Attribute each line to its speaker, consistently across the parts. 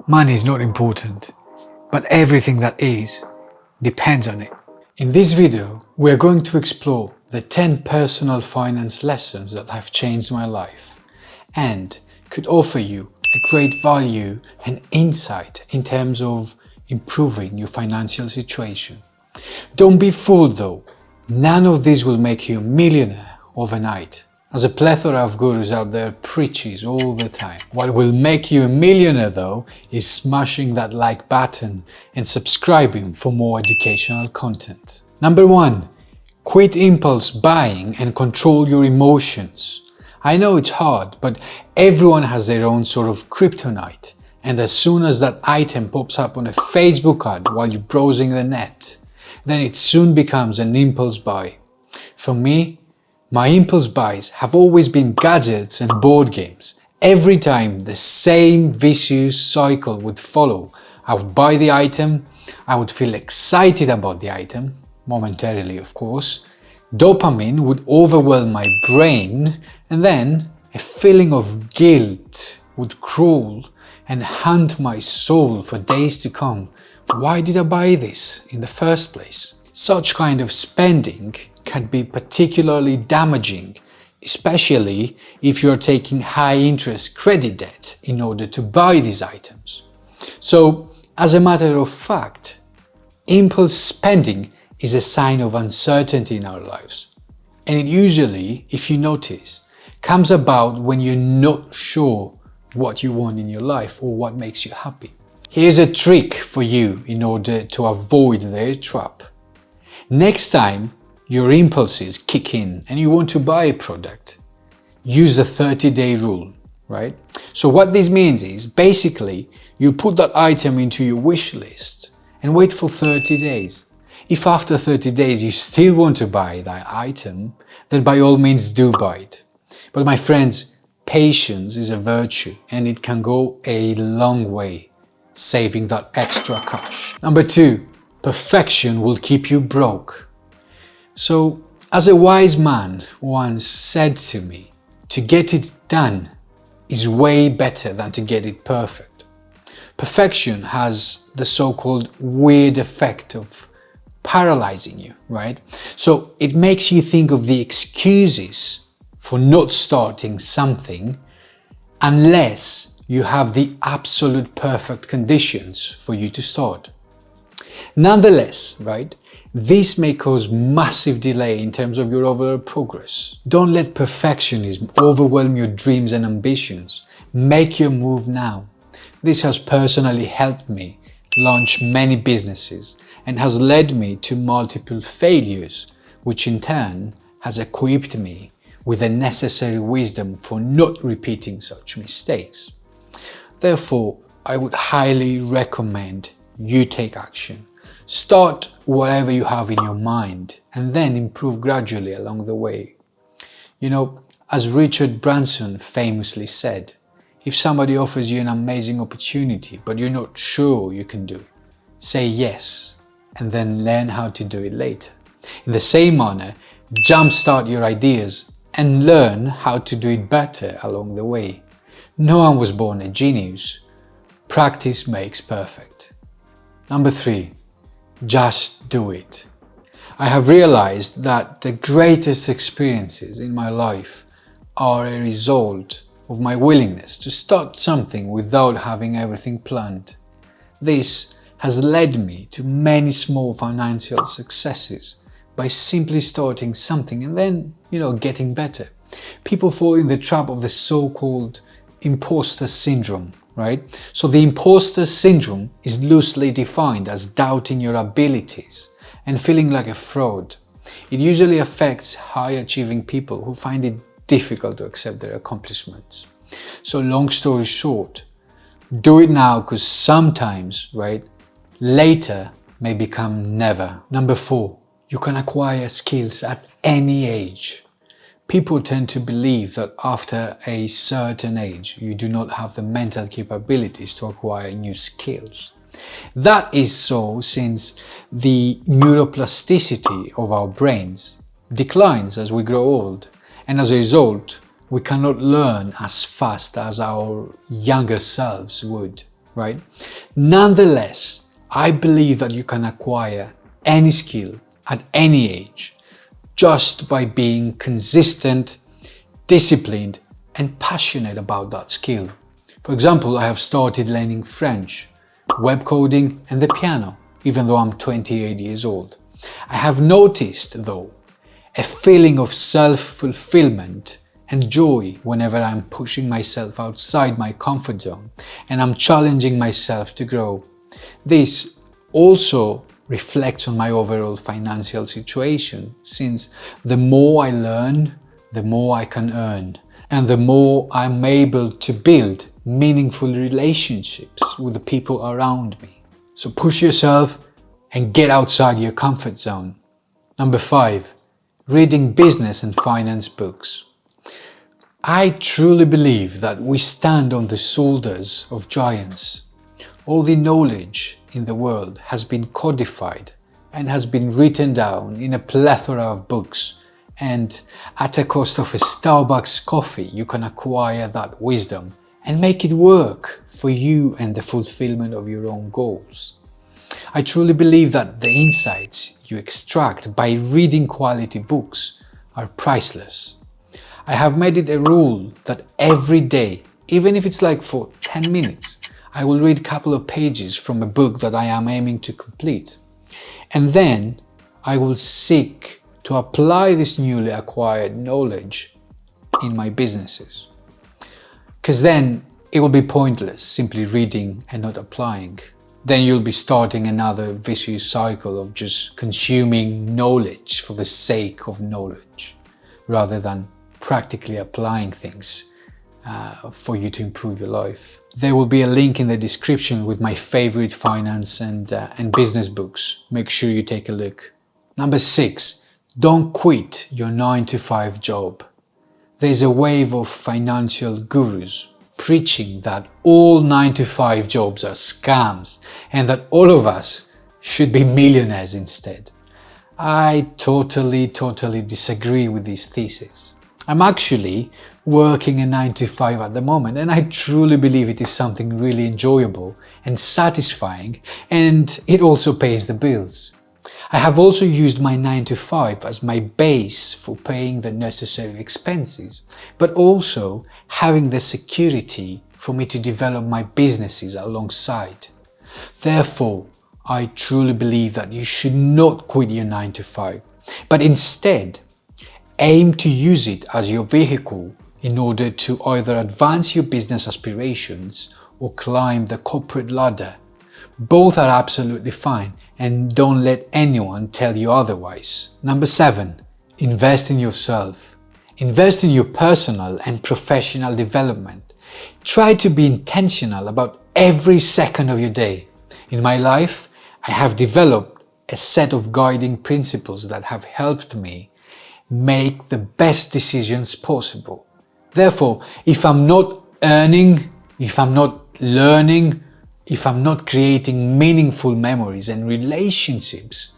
Speaker 1: Money is not important, but everything that is depends on it. In this video, we are going to explore the 10 personal finance lessons that have changed my life and could offer you a great value and insight in terms of improving your financial situation. Don't be fooled though, none of this will make you a millionaire overnight, as a plethora of gurus out there preaches all the time. What will make you a millionaire though is smashing that like button and subscribing for more educational content. Number 1, quit impulse buying and control your emotions. I know it's hard, but everyone has their own sort of kryptonite. And as soon as that item pops up on a Facebook ad while you're browsing the net, then it soon becomes an impulse buy. For me, my impulse buys have always been gadgets and board games. Every time the same vicious cycle would follow, I would buy the item, I would feel excited about the item, momentarily of course, dopamine would overwhelm my brain, and then a feeling of guilt would crawl and haunt my soul for days to come. Why did I buy this in the first place? Such kind of spending can be particularly damaging, especially if you're taking high interest credit debt in order to buy these items. So, as a matter of fact, impulse spending is a sign of uncertainty in our lives. And it usually, if you notice, comes about when you're not sure what you want in your life or what makes you happy. Here's a trick for you in order to avoid their trap. Next time your impulses kick in and you want to buy a product, use the 30-day rule, right? So what this means is basically you put that item into your wish list and wait for 30 days. If after 30 days you still want to buy that item, then by all means do buy it. But my friends, patience is a virtue and it can go a long way, saving that extra cash. Number 2, perfection will keep you broke. So, as a wise man once said to me, to get it done is way better than to get it perfect. Perfection has the so-called weird effect of paralyzing you, right? So it makes you think of the excuses for not starting something unless you have the absolute perfect conditions for you to start. Nonetheless, right, this may cause massive delay in terms of your overall progress. Don't let perfectionism overwhelm your dreams and ambitions. Make your move now. This has personally helped me launch many businesses and has led me to multiple failures, which in turn has equipped me with the necessary wisdom for not repeating such mistakes. Therefore, I would highly recommend you take action. Start whatever you have in your mind and then improve gradually along the way. You know, as Richard Branson famously said, if somebody offers you an amazing opportunity but you're not sure you can do it, say yes and then learn how to do it later. In the same manner, jumpstart your ideas and learn how to do it better along the way. No one was born a genius. Practice makes perfect. Number 3, just do it. I have realized that the greatest experiences in my life are a result of my willingness to start something without having everything planned. This has led me to many small financial successes by simply starting something and then, getting better. People fall in the trap of the so-called imposter syndrome, right? So the imposter syndrome is loosely defined as doubting your abilities and feeling like a fraud. It usually affects high-achieving people who find it difficult to accept their accomplishments. So long story short, do it now because sometimes, right, later may become never. Number 4, you can acquire skills at any age. People tend to believe that after a certain age, you do not have the mental capabilities to acquire new skills. That is so since the neuroplasticity of our brains declines as we grow old, and as a result, we cannot learn as fast as our younger selves would. right? Nonetheless, I believe that you can acquire any skill at any age just by being consistent, disciplined, and passionate about that skill. For example, I have started learning French, web coding, and the piano, even though I'm 28 years old. I have noticed, though, a feeling of self-fulfillment and joy whenever I'm pushing myself outside my comfort zone and I'm challenging myself to grow. This also reflects on my overall financial situation, since the more I learn, the more I can earn, and the more I'm able to build meaningful relationships with the people around me. So push yourself and get outside your comfort zone. Number 5, reading business and finance books. I truly believe that we stand on the shoulders of giants. All the knowledge in the world has been codified and has been written down in a plethora of books, and at a cost of a Starbucks coffee you can acquire that wisdom and make it work for you and the fulfillment of your own goals. I truly believe that the insights you extract by reading quality books are priceless. I have made it a rule that every day, even if it's like for 10 minutes, I will read a couple of pages from a book that I am aiming to complete. And then I will seek to apply this newly acquired knowledge in my businesses. Because then it will be pointless simply reading and not applying. Then you'll be starting another vicious cycle of just consuming knowledge for the sake of knowledge, rather than practically applying things for you to improve your life. There will be a link in the description with my favorite finance and business books. Make sure you take a look. Number 6, don't quit your 9-to-5 job. There's a wave of financial gurus preaching that all 9-to-5 jobs are scams and that all of us should be millionaires instead. I totally disagree with this thesis. I'm actually working a 9-to-5 at the moment, and I truly believe it is something really enjoyable and satisfying, and it also pays the bills. I have also used my 9-to-5 as my base for paying the necessary expenses, but also having the security for me to develop my businesses alongside. Therefore, I truly believe that you should not quit your 9-to-5, but instead aim to use it as your vehicle in order to either advance your business aspirations or climb the corporate ladder. Both are absolutely fine, and don't let anyone tell you otherwise. Number 7, invest in yourself. Invest in your personal and professional development. Try to be intentional about every second of your day. In my life, I have developed a set of guiding principles that have helped me make the best decisions possible. Therefore, if I'm not earning, if I'm not learning, if I'm not creating meaningful memories and relationships,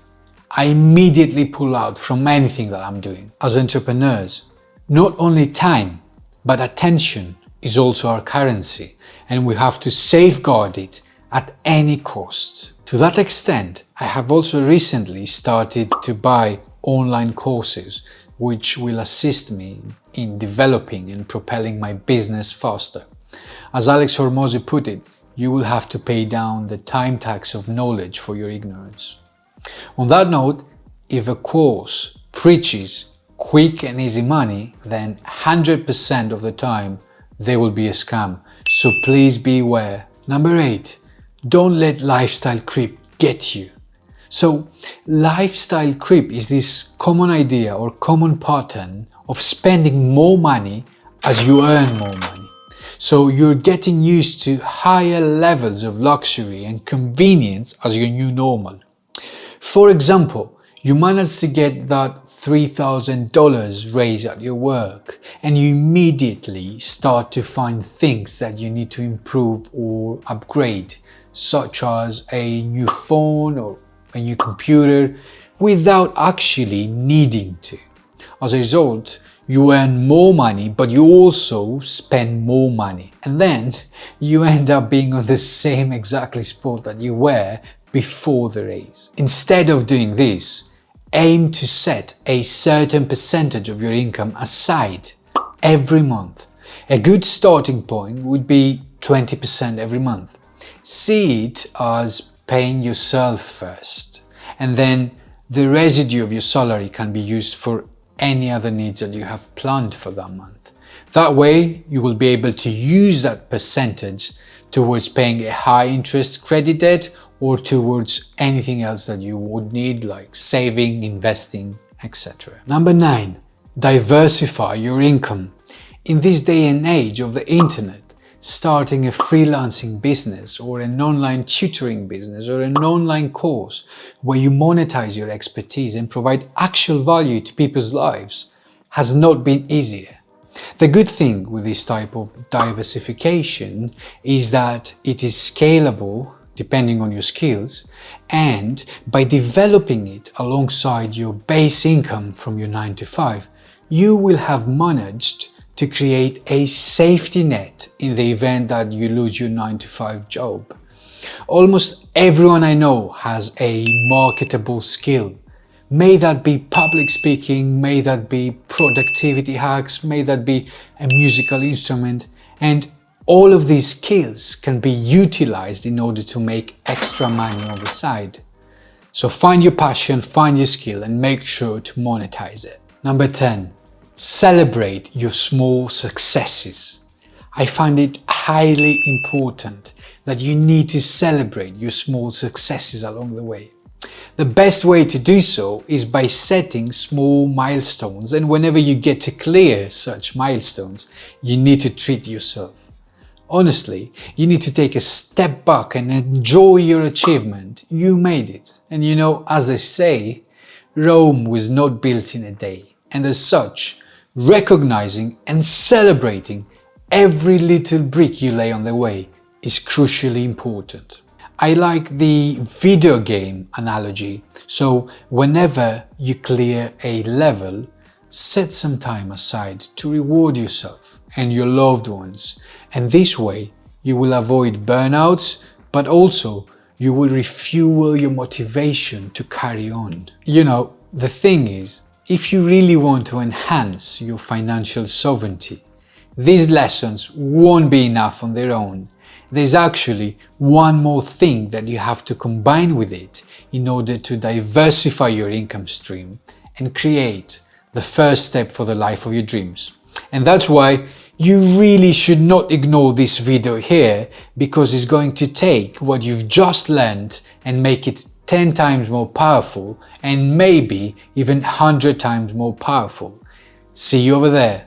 Speaker 1: I immediately pull out from anything that I'm doing. As entrepreneurs, not only time, but attention is also our currency, and we have to safeguard it at any cost. To that extent, I have also recently started to buy online courses which will assist me in developing and propelling my business faster. As Alex Hormozi put it, you will have to pay down the time tax of knowledge for your ignorance. On that note, if a course preaches quick and easy money, then 100% of the time there will be a scam. So please beware. Number 8, don't let lifestyle creep get you. So lifestyle creep is this common idea or common pattern of spending more money as you earn more money. So you're getting used to higher levels of luxury and convenience as your new normal. For example, you manage to get that $3,000 raise at your work, and you immediately start to find things that you need to improve or upgrade, such as a new phone or a new computer, without actually needing to. As a result, you earn more money, but you also spend more money. And then you end up being on the same exactly spot that you were before the raise. Instead of doing this, aim to set a certain percentage of your income aside every month. A good starting point would be 20% every month. See it as paying yourself first, and then the residue of your salary can be used for any other needs that you have planned for that month. That way, you will be able to use that percentage towards paying a high interest credit debt or towards anything else that you would need, like saving, investing, etc. Number 9, diversify your income. In this day and age of the internet, starting a freelancing business or an online tutoring business or an online course where you monetize your expertise and provide actual value to people's lives has not been easier. The good thing with this type of diversification is that it is scalable depending on your skills, and by developing it alongside your base income from your 9 to 5, you will have managed to create a safety net in the event that you lose your 9 to 5 job. Almost everyone I know has a marketable skill. May that be public speaking, may that be productivity hacks, may that be a musical instrument, and all of these skills can be utilized in order to make extra money on the side. So find your passion, find your skill, and make sure to monetize it. Number 10. Celebrate your small successes. I find it highly important that you need to celebrate your small successes along the way. The best way to do so is by setting small milestones, and whenever you get to clear such milestones, you need to treat yourself. Honestly, you need to take a step back and enjoy your achievement. You made it. And you know, as they say, Rome was not built in a day. And as such, recognizing and celebrating every little brick you lay on the way is crucially important. I like the video game analogy. So whenever you clear a level, set some time aside to reward yourself and your loved ones. And this way, you will avoid burnouts, but also you will refuel your motivation to carry on. You know, the thing is, if you really want to enhance your financial sovereignty, these lessons won't be enough on their own. There's actually one more thing that you have to combine with it in order to diversify your income stream and create the first step for the life of your dreams. And that's why you really should not ignore this video here, because it's going to take what you've just learned and make it 10 times more powerful, and maybe even 100 times more powerful. See you over there.